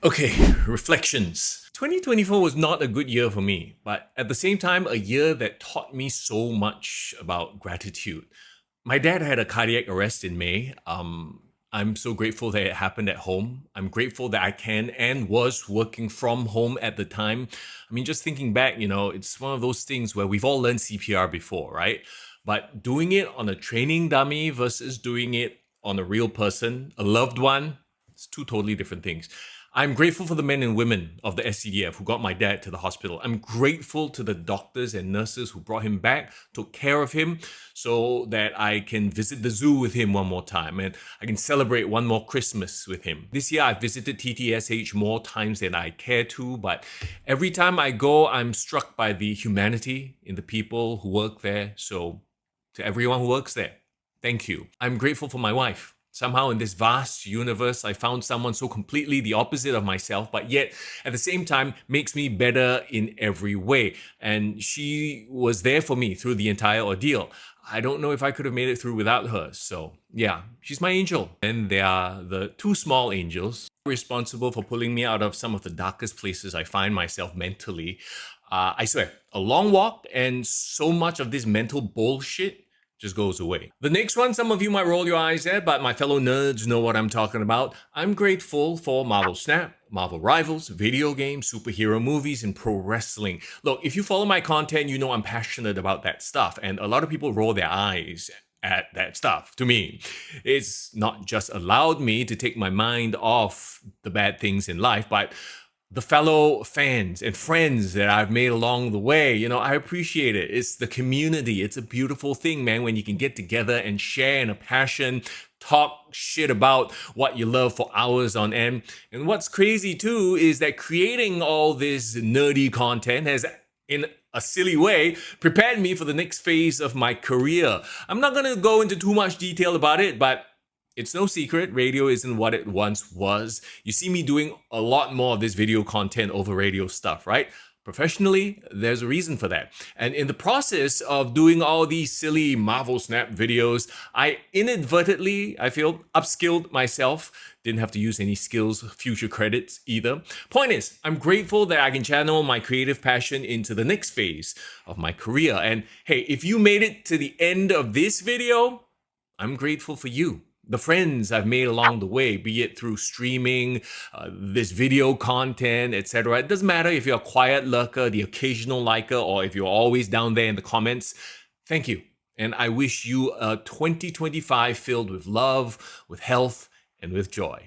Okay, reflections. 2024 was not a good year for me, but at the same time, a year that taught me so much about gratitude. My dad had a cardiac arrest in May. I'm so grateful that it happened at home. I'm grateful that I can and was working from home at the time. I mean, just thinking back, it's one of those things where we've all learned CPR before, right? But doing it on a training dummy versus doing it on a real person, a loved one, it's two totally different things. I'm grateful for the men and women of the SCDF who got my dad to the hospital. I'm grateful to the doctors and nurses who brought him back, took care of him, so that I can visit the zoo with him one more time and I can celebrate one more Christmas with him. This year I've visited TTSH more times than I care to, but every time I go, I'm struck by the humanity in the people who work there. So to everyone who works there, thank you. I'm grateful for my wife. Somehow in this vast universe, I found someone so completely the opposite of myself, but yet at the same time makes me better in every way. And she was there for me through the entire ordeal. I don't know if I could have made it through without her. So yeah, she's my angel. And there are the two small angels responsible for pulling me out of some of the darkest places I find myself mentally. I swear, a long walk and so much of this mental bullshit just goes away. The next one, some of you might roll your eyes at, but my fellow nerds know what I'm talking about. I'm grateful for Marvel Snap, Marvel Rivals, video games, superhero movies, and pro wrestling. Look, if you follow my content, you know I'm passionate about that stuff, and a lot of people roll their eyes at that stuff. To me, it's not just allowed me to take my mind off the bad things in life, but the fellow fans and friends that I've made along the way, I appreciate it. It's the community. It's a beautiful thing, man, when you can get together and share in a passion, talk shit about what you love for hours on end. And what's crazy too is that creating all this nerdy content has, in a silly way, prepared me for the next phase of my career. I'm not going to go into too much detail about it, but it's no secret, radio isn't what it once was. You see me doing a lot more of this video content over radio stuff, right? Professionally, there's a reason for that. And in the process of doing all these silly Marvel Snap videos, I inadvertently, I feel, upskilled myself. Didn't have to use any skills, future credits either. Point is, I'm grateful that I can channel my creative passion into the next phase of my career. And hey, if you made it to the end of this video, I'm grateful for you. The friends I've made along the way, be it through streaming, this video content, etc. It doesn't matter if you're a quiet lurker, the occasional liker, or if you're always down there in the comments. Thank you. And I wish you a 2025 filled with love, with health, and with joy.